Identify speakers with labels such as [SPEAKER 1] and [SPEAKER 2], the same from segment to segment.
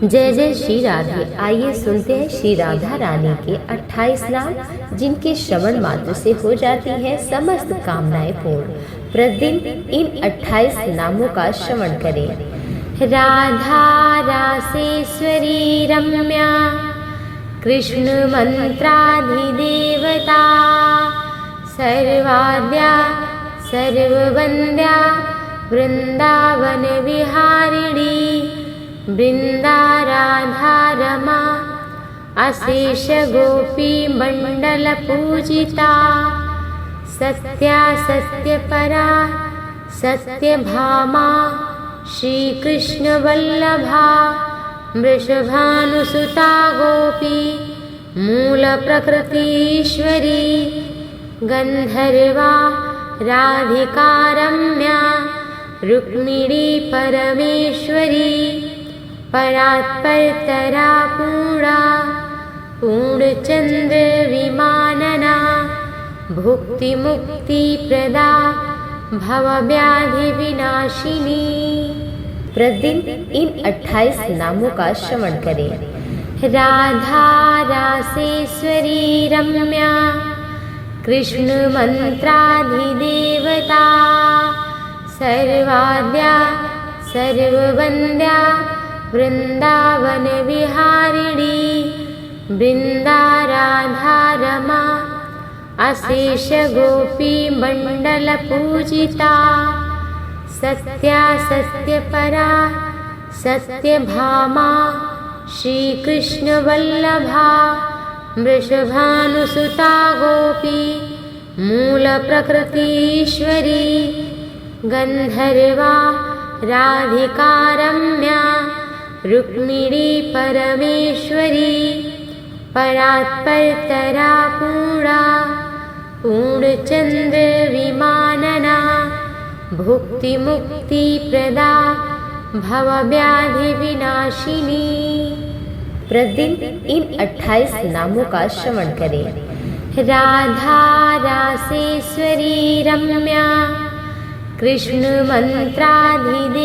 [SPEAKER 1] जय जय श्री राधे। आइए सुनते हैं श्री राधा रानी के 28 नाम, जिनके श्रवण मात्र से हो जाती है समस्त कामनाएं पूर्ण। प्रतिदिन इन 28 नामों का श्रवण करें। राधा रासेश्वरी रम्या, कृष्ण मंत्राधिदेवता, सर्वाद्या सर्ववन्द्या, वृंदावन विहारिणी, वृंदा राधा रमा, अशेष गोपी मंडल पूजिता, सत्या सत्य परा सत्य भामा, श्री कृष्ण वल्लभा, वृषभानुसुता गोपी, मूल प्रकृतीश्वरी, गंधर्वा राधिका रम्या, रुक्मिणी परमेश्वरी, परात्परतरा पूर्णा, पूर्णचंद्र विमानना, भुक्ति मुक्ति प्रदा, भवव्याधि विनाशिनी। प्रतिदिन इन 28 नामों का श्रवण करें। राधा रासेश्वरी रम्या, कृष्ण मंत्राधिदेवता, सर्वाद्या सर्ववन्द्या, वृंदावन विहारिणी, वृंदा राधा रमा, अशेष गोपी मंडल पूजिता, सत्या सत्य परा सत्य भामा, श्री कृष्ण वल्लभा, वृषभानुसुता गोपी, मूल प्रकृतीश्वरी, गंधर्वा राधिका रम्या, रुक्मिणी परमेश्वरी, परात्परतरा पूर्णा, पूर्णचंद्र विमानना, भुक्ति मुक्ति प्रदा, भवव्याधि विनाशिनी। प्रतिदिन इन 28 नामों का श्रवण करें। राधा रासेश्वरी रम्या, कृष्ण मंत्राधिदेवता,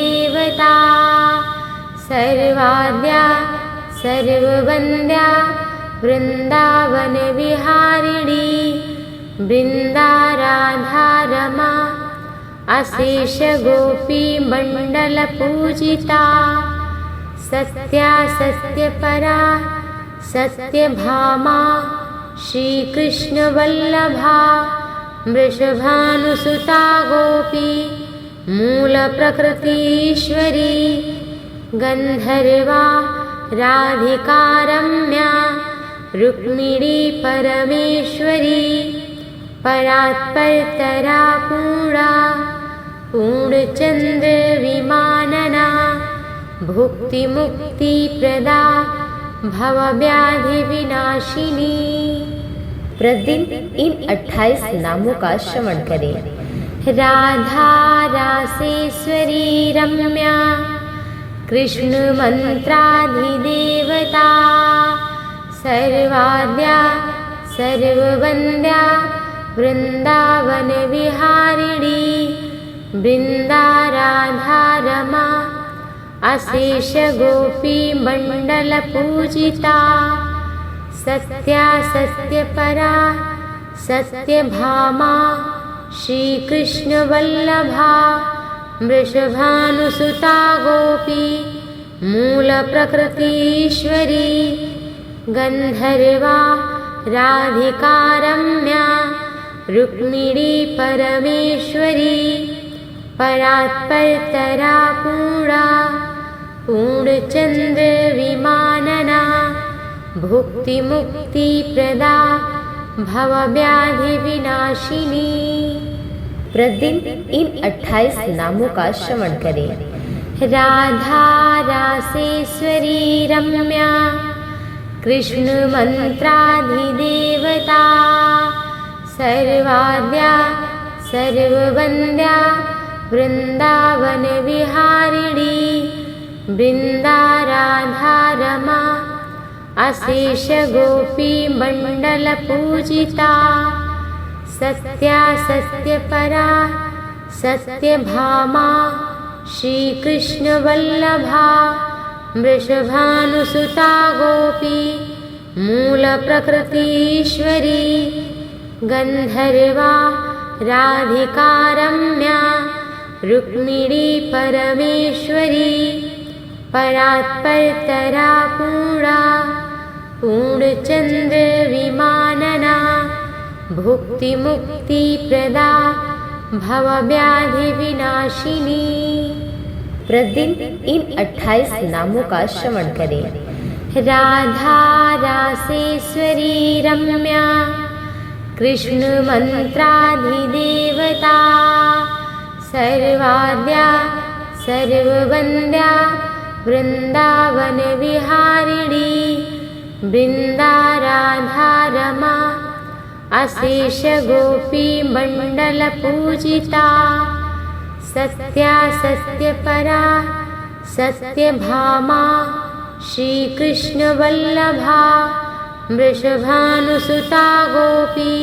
[SPEAKER 1] सर्वाद्या सर्ववन्द्या, वृंदावन विहारिणी, वृंदा राधा रमा, अशेष गोपी मंडल पूजिता, सत्या सत्य परा सत्य भामा, श्री कृष्ण वल्लभा, वृषभानुसुता गोपी, मूल प्रकृतीश्वरी, गंधर्वा राधिका रम्या, रुक्मिणी परमेश्वरी, परात्परतरा पूर्णा, पूर्णचंद्र विमानना, भुक्ति मुक्ति प्रदा, भवव्याधि विनाशिनी। प्रतिदिन इन 28 नामों का श्रवण करें। राधा रासेश्वरी रम्या, कृष्ण मंत्राधिदेवता, सर्वाद्या सर्ववन्द्या, वृंदावन विहारिणी, वृंदा राधा रमा, अशेष गोपी मंडल पूजिता, सत्या सत्य परा सत्य भामा, श्री कृष्ण वल्लभा, वृषभानुसुता गोपी, मूल प्रकृतीश्वरी, गंधर्वा राधिका रम्या, रुक्मिणी परमेश्वरी, परात्परतरा पूर्णा, पूर्णचंद्र विमानना, भुक्ति मुक्ति प्रदा, भवव्याधि विनाशिनी। प्रतिदिन इन 28 नामों का श्रवण करें। राधा रासेश्वरी रम्या, कृष्ण मंत्राधिदेवता, सर्वाद्या सर्ववन्द्या, वृंदावन विहारिणी, वृंदा राधा रमा, अशेष गोपी मंडल पूजिता, सत्या सत्य परा सत्य भामा, श्री कृष्ण वल्लभा,
[SPEAKER 2] वृषभानुसुता गोपी मूलप्रकृतीश्वरी गन्धर्वा राधिका रम्या रुक्मिणी परमेश्वरी परात्परतरा पूर्णा पूर्णचन्द्र विमानना भुक्तिमुक्तिप्रदा भवव्याधिविनाशिनी।
[SPEAKER 1] प्रतिदिन इन 28 नामों का श्रवण करें।
[SPEAKER 2] राधा रासेश्वरी रम्या कृष्ण मंत्राधिदेवता सर्वाद्या सर्ववन्द्या वृंदावन विहारिणी वृंदा राधा रमा अशेष गोपी मंडल पूजिता सत्या सत्यपरा सत्यभामा श्री कृष्ण वल्लभा वृषभानुसुता गोपी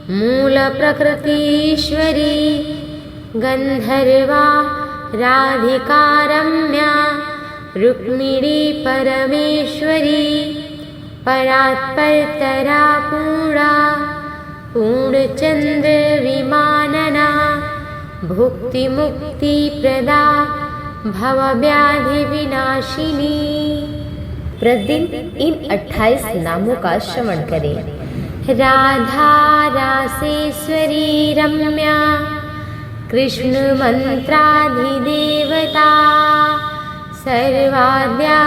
[SPEAKER 2] मूल प्रकृतीश्वरी गंधर्वा राधिका रम्या रुक्मिणी परमेश्वरी परात्परतरा पूर्णा पूर्णचंद्र विमानना भुक्तिमुक्तिप्रदा भवव्याधिविनाशिनी।
[SPEAKER 1] प्रतिदिन इन 28 नामों का श्रवण करें।
[SPEAKER 2] राधा रासेश्वरी रम्या कृष्ण मंत्राधिदेवता सर्वाद्या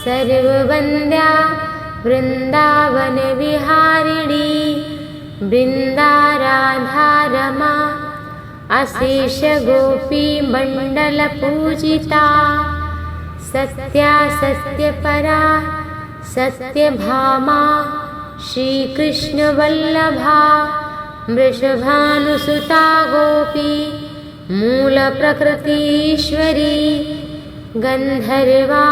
[SPEAKER 2] सर्ववन्द्या वृंदावन विहारिणी वृंदा राधा रमा अशेष गोपी मंडल पूजिता सत्या सत्यपरा सत्यभामा श्री कृष्ण वल्लभा वृषभानुसुता गोपी मूल प्रकृतीश्वरी गंधर्वा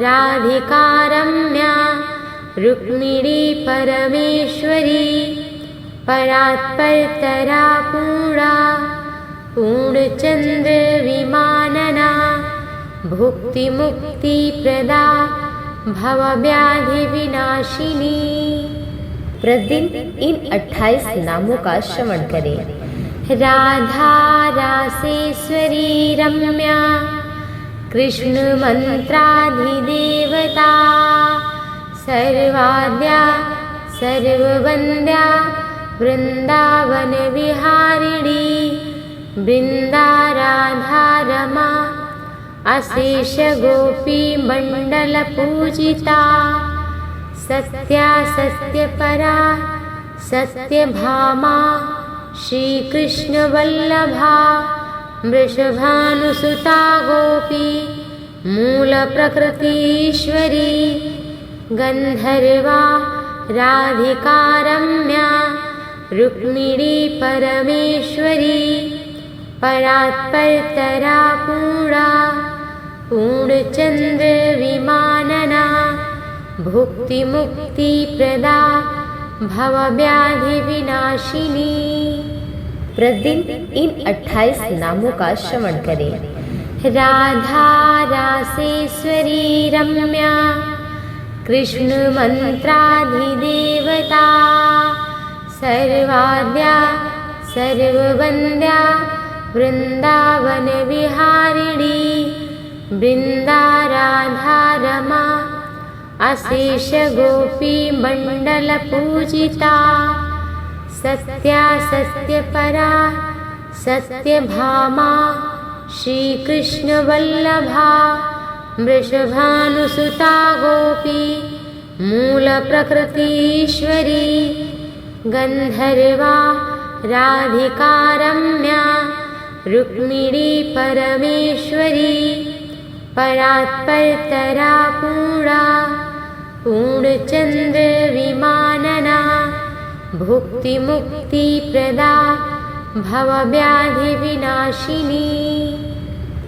[SPEAKER 2] राधिका रम्या रुक्मिणी परमेश्वरी परात्परतरा पूर्णा पूर्णचंद्र विमानना भुक्तिमुक्तिप्रदा भवव्याधिविनाशिनी।
[SPEAKER 1] प्रतिदिन इन 28 नामों का श्रवण करें।
[SPEAKER 2] राधा रासेश्वरी रम्या कृष्ण मंत्राधिदेवता सर्वाद्या सर्ववन्द्या वृंदावन विहारिणी वृंदा राधा रमा अशेष गोपी मंडल पूजिता सत्या सत्यपरा सत्यभामा श्री कृष्ण वल्लभा वृषभानुसुता गोपी मूल प्रकृतीश्वरी गंधर्वा राधिका रम्या रुक्मिणी परमेश्वरी परात्परतरा पूर्णा पूर्णचंद्र विमानना भुक्तिमुक्तिप्रदा भवव्याधिविनाशिनी।
[SPEAKER 1] प्रतिदिन इन 28 नामों का श्रवण करें।
[SPEAKER 2] राधा रासेश्वरी रम्या कृष्ण मंत्राधिदेवता सर्वाद्या सर्ववन्द्या वृंदावन विहारिणी वृंदा राधा रमा अशेष गोपी मंडल पूजिता सत्या सत्यपरा सत्यभामा श्री कृष्ण वल्लभा वृषभानुसुता गोपी मूल प्रकृतीश्वरी गंधर्वा राधिका रम्या रुक्मिणी परमेश्वरी परात्परतरा पूर्णा पूर्णचंद्र विमानना भुक्तिमुक्तिप्रदा भवव्याधिविनाशिनी।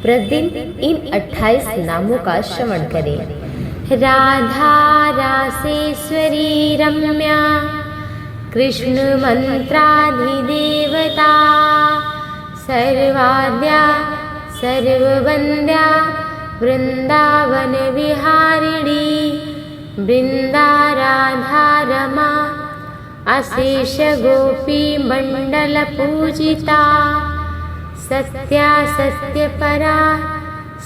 [SPEAKER 1] प्रतिदिन इन 28 नामों का श्रवण करें।
[SPEAKER 2] राधा रासेश्वरी रम्या कृष्ण मंत्राधिदेवता सर्वाद्या सर्ववन्द्या वृंदावन विहारिणी वृंदा राधा रमा अशेष गोपी मंडल पूजिता सत्या सत्य परा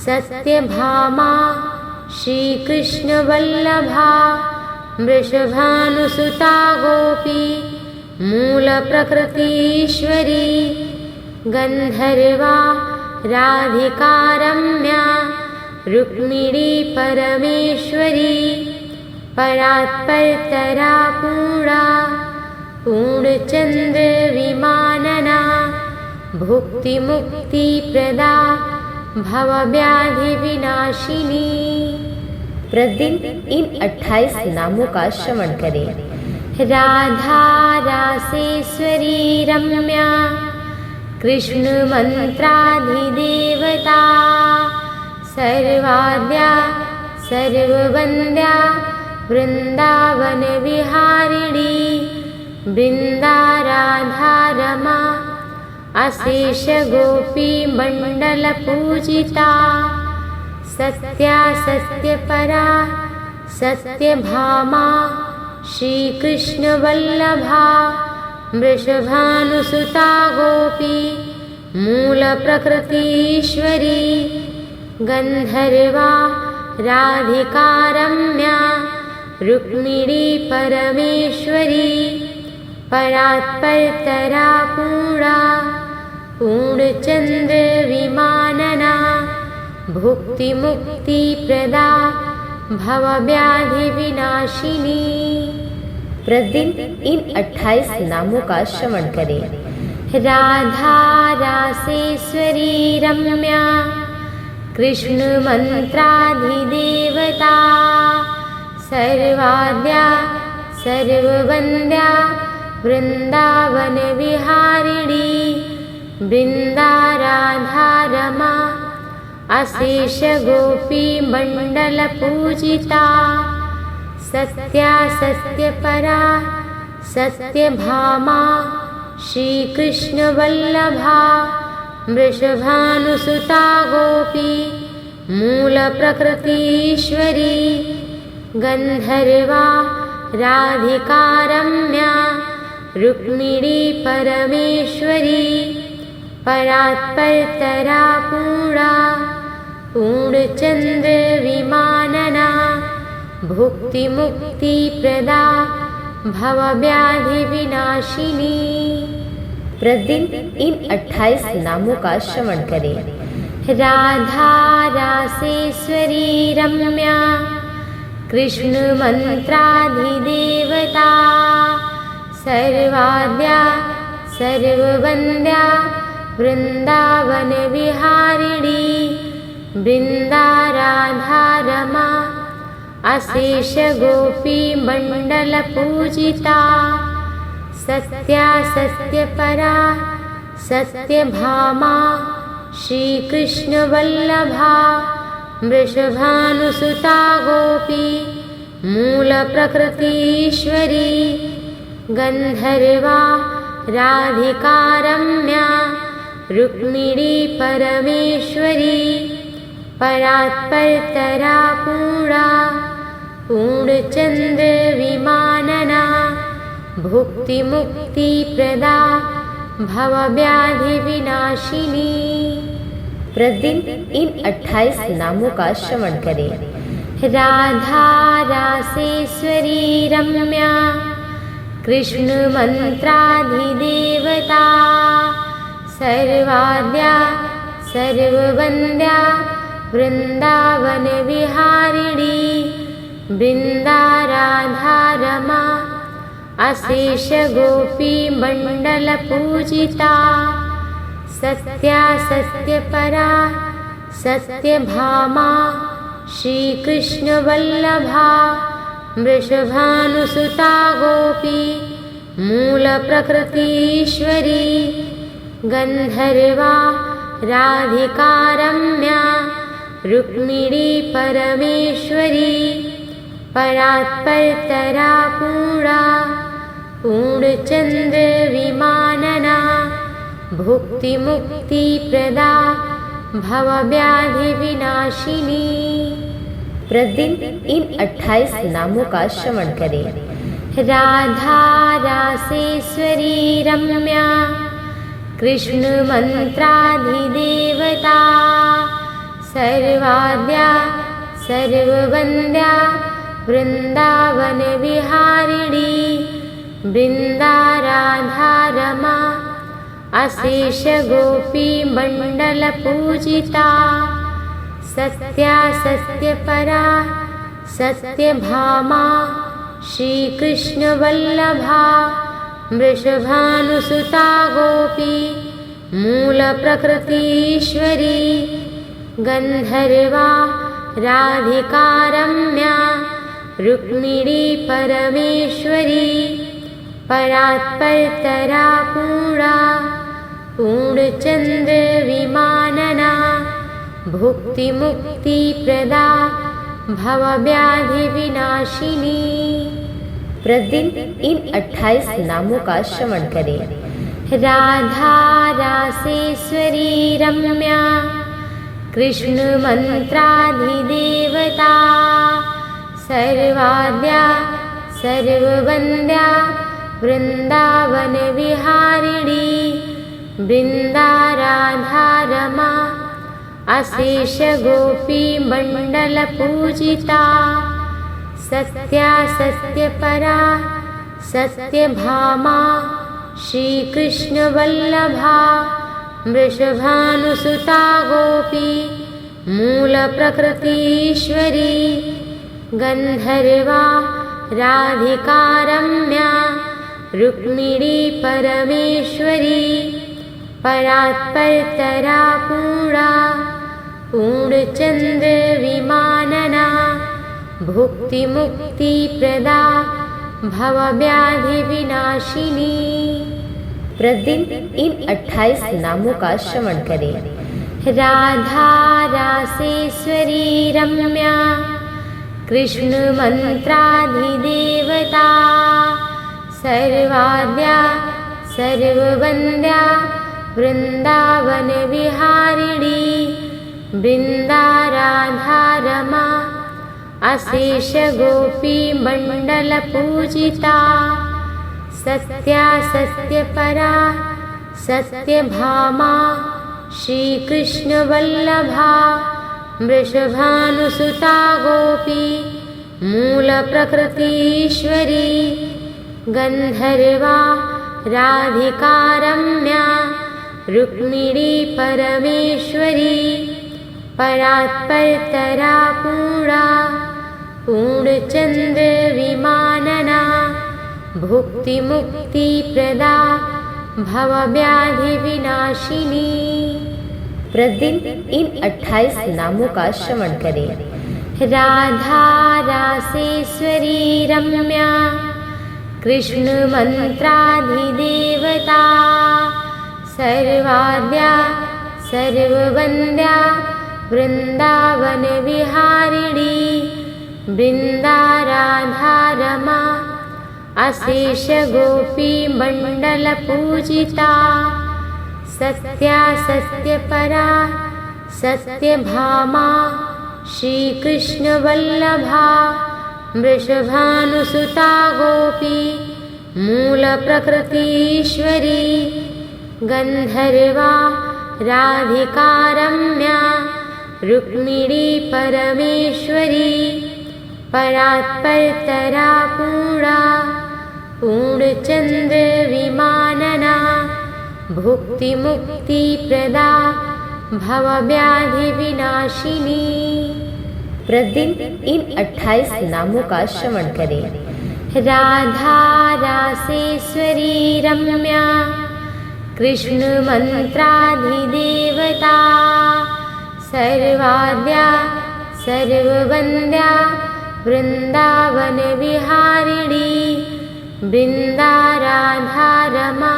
[SPEAKER 2] सत्य भामा श्री कृष्ण वल्लभा वृषभानुसुता गोपी मूल प्रकृतीश्वरी गंधर्वा राधिका रम्या रुक्मिणी परमेश्वरी परात्परतरा पूर्णा पूर्णचंद्र विमानना भुक्ति मुक्ति प्रदा भवव्याधि विनाशिनी।
[SPEAKER 1] प्रतिदिन इन 28 नामों का श्रवण करें।
[SPEAKER 2] राधा रासेश्वरी रम्या कृष्ण मंत्राधिदेवता सर्वाद्या सर्ववन्द्या वृंदावन विहारिणी वृंदा राधा रमा अशेष गोपी मंडल पूजिता सत्या सत्य परा सत्य भामा श्री कृष्ण वल्लभा वृषभानुसुता गोपी मूल प्रकृतीश्वरी गंधर्वा राधिका रम्या रुक्मिणी परमेश्वरी परात्परतरा पूर्णा पूर्णचंद्र विमानना भुक्ति मुक्ति प्रदा भवव्याधि विनाशिनी।
[SPEAKER 1] प्रतिदिन इन 28 नामों का श्रवण करें।
[SPEAKER 2] राधा रासेश्वरी रम्या कृष्ण मंत्राधिदेवता सर्वाद्या सर्ववन्द्या वृंदावन विहारिणी वृंदा राधा रमा अशेष गोपी मंडल पूजिता सत्या सत्य परा सत्य भामा श्री कृष्ण वल्लभा वृषभानुसुता गोपी मूल प्रकृतीश्वरी गंधर्वा राधिका रम्या रुक्मिणी परमेश्वरी परात्परतरा पूर्णा पूर्णचंद्र विमानना भुक्ति मुक्ति प्रदा भवव्याधि विनाशिनी।
[SPEAKER 1] प्रतिदिन इन 28 नामों का श्रवण करें।
[SPEAKER 2] राधा रासेश्वरी रम्या कृष्ण मंत्राधिदेवता सर्वाद्या सर्ववन्द्या वृंदावन विहारिणी वृंदा राधा रमा अशेष गोपी मंडल पूजिता सत्या सत्य परा सत्य भामा श्री कृष्ण वल्लभा वृषभानुसुता गोपी मूल प्रकृतीश्वरी गंधर्वा राधिका रम्या रुक्मिणी परमेश्वरी परात्परतरा पूर्णा पूर्णचंद्र विमानना भुक्ति मुक्ति प्रदा भवव्याधि विनाशिनी।
[SPEAKER 1] प्रतिदिन इन 28 नामों का श्रवण करें।
[SPEAKER 2] राधा रासेश्वरी रम्या कृष्ण मंत्राधिदेवता सर्वाद्या सर्ववन्द्या वृंदावन विहारिणी वृंदा राधा रमा अशेष गोपी मंडल पूजिता सत्या सत्य परा सत्य भामा श्री कृष्ण वल्लभा वृषभानुसुता गोपी मूल प्रकृतीश्वरी गंधर्वा राधिका रम्या रुक्मिणी परमेश्वरी परात्परतरा पूर्णा पूर्णचंद्र विमानना भुक्ति मुक्ति प्रदा भवव्याधिविनाशिनी।
[SPEAKER 1] प्रतिदिन इन 28 नामों का श्रवण करें।
[SPEAKER 2] राधा रासेश्वरी रम्या, कृष्ण मंत्राधिदेवता, सर्वाद्या सर्ववन्द्या, वृंदावन विहारिणी, वृंदा राधा रमा, अशेष गोपी मंडल पूजिता, सत्या सत्यपरा सत्यभामा, श्री कृष्ण वल्लभा, वृषभानुसुता गोपी, मूल प्रकृतीश्वरी, गंधर्वा राधिका रम्या, रुक्मिणी परमेश्वरी, परात्परतरा पूर्णा, पूर्णचंद्र विमानना, भुक्ति मुक्ति प्रदा, भवव्याधि विनाशिनी।
[SPEAKER 1] प्रतिदिन इन 28 नामों का श्रवण करें।
[SPEAKER 2] राधा रासेश्वरी रम्या, कृष्ण मंत्राधिदेवता, सर्वाद्या सर्ववन्द्या, वृंदावन विहारिणी, वृंदा राधा रमा, अशेष गोपी मंडल पूजिता, सत्या सत्यपरा सत्यभामा, श्री कृष्ण वल्लभा, वृषभानुसुता गोपी, मूल प्रकृतीश्वरी, गंधर्वा राधिका रम्या, रुक्मिणी परमेश्वरी, परात्परतरा पूर्णा, पूर्णचंद्र विमानना, भुक्ति मुक्ति प्रदा, भवव्याधि विनाशिनी।
[SPEAKER 1] प्रतिदिन इन 28 नामों का श्रवण करें।
[SPEAKER 2] राधा रासेश्वरी रम्या, कृष्ण मंत्राधिदेवता, सर्वाद्या सर्ववन्द्या, वृंदावन विहारिणी, वृंदा राधा रमा, अशेष गोपी मंडल पूजिता, सत्या सत्यपरा सत्यभामा, श्री कृष्ण वल्लभा, वृषभानुसुता गोपी, मूल प्रकृतीश्वरी, गंधर्वा राधिका रम्या, रुक्मिणी परमेश्वरी, परात्परतरा पूर्णा, पूर्णचंद्र विमानना, भुक्ति मुक्ति प्रदा, भवव्याधि विनाशिनी।
[SPEAKER 1] प्रतिदिन इन 28 नामों का श्रवण करें।
[SPEAKER 2] राधा रासेश्वरी रम्या, कृष्ण मंत्राधिदेवता, सर्वाद्या सर्ववन्द्या, वृंदावन विहारिणी, वृंदा राधा रमा, अशेष गोपी मंडल पूजिता, सत्या सत्यपरा सत्यभामा, श्री कृष्ण वल्लभा, वृषभानुसुता गोपी, मूल प्रकृतीश्वरी, गंधर्वा राधिका रम्या, रुक्मिणी परमेश्वरी, परात्परतरा पूर्णा, पूर्णचंद्र विमानना, भुक्ति मुक्ति प्रदा, भवव्याधि विनाशिनी।
[SPEAKER 1] प्रतिदिन इन 28 नामों का श्रवण करें।
[SPEAKER 2] राधा रासेश्वरी रम्या, कृष्ण मंत्राधिदेवता, सर्वाद्या सर्ववन्द्या, वृंदावन विहारिणी, वृंदा राधा रमा,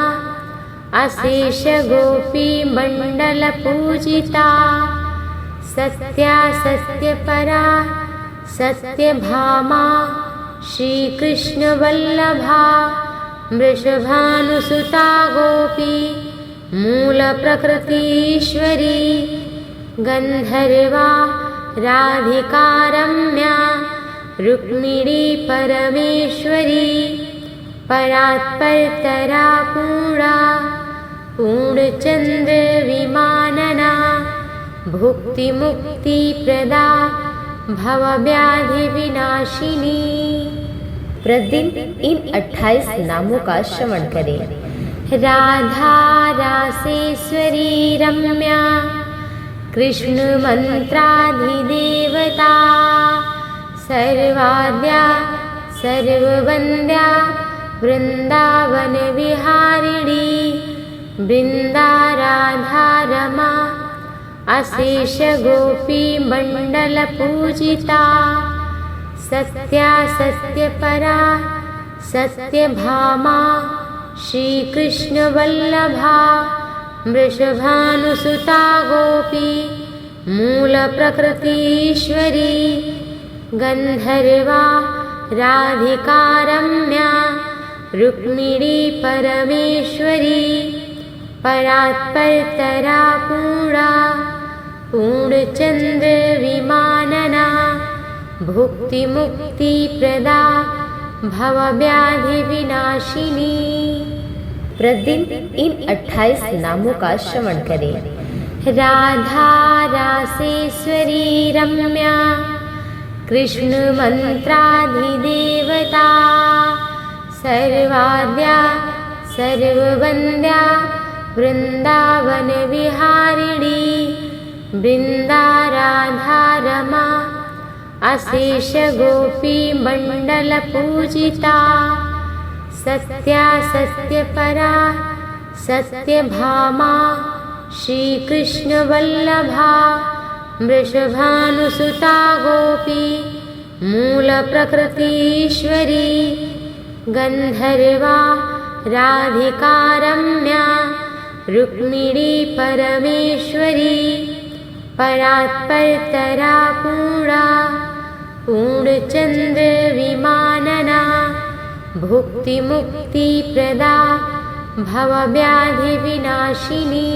[SPEAKER 2] अशेष गोपी मंडल पूजिता, सत्या सत्यपरा सत्यभामा, श्री कृष्ण वल्लभा, वृषभानुसुता गोपी, मूल प्रकृतीश्वरी, गन्धर्वा राधिका रम्या रुक्मिणी परमेश्वरी परात्परतरा पूर्णा पूर्णचन्द्र विमानना भुक्तिमुक्तिप्रदा भवव्याधि विनाशिनी।
[SPEAKER 1] प्रतिदिन इन 28 नामों का श्रवण करें।
[SPEAKER 2] राधा रासेश्वरी रम्या कृष्ण मंत्राधिदेवता सर्वाद्या सर्ववन्द्या वृंदावन विहारिणी वृंदाराधा रमा अशेष गोपी मंडल पूजिता सत्या सत्यपरा सत्यभामा श्रीकृष्ण वल्लभा वृषभानुसुता गोपी मूल प्रकृतीश्वरी गन्धर्वा राधिका रम्या रुक्मिणी परमेश्वरी परात्परतरा पूर्णा पूर्णचन्द्र विमानना भुक्तिमुक्तिप्रदा भवव्याधि विनाशिनी।
[SPEAKER 1] प्रतिदिन इन 28 नामों का श्रवण करें।
[SPEAKER 2] राधा रासेश्वरी रम्या कृष्ण मंत्राधिदेवता सर्वाद्या सर्ववन्द्या वृंदावन विहारिणी वृंदाराधा रमा अशेष गोपी मंडल पूजिता सत्या सत्यपरा सत्यभामा श्रीकृष्ण वल्लभा वृषभानुसुता गोपी मूल प्रकृतीश्वरी गन्धर्वा राधिका रम्या रुक्मिणी परमेश्वरी परात्परतरा पूर्णा पूर्णचन्द्र विमानना भुक्तिमुक्तिप्रदा भवव्याधि विनाशिनी।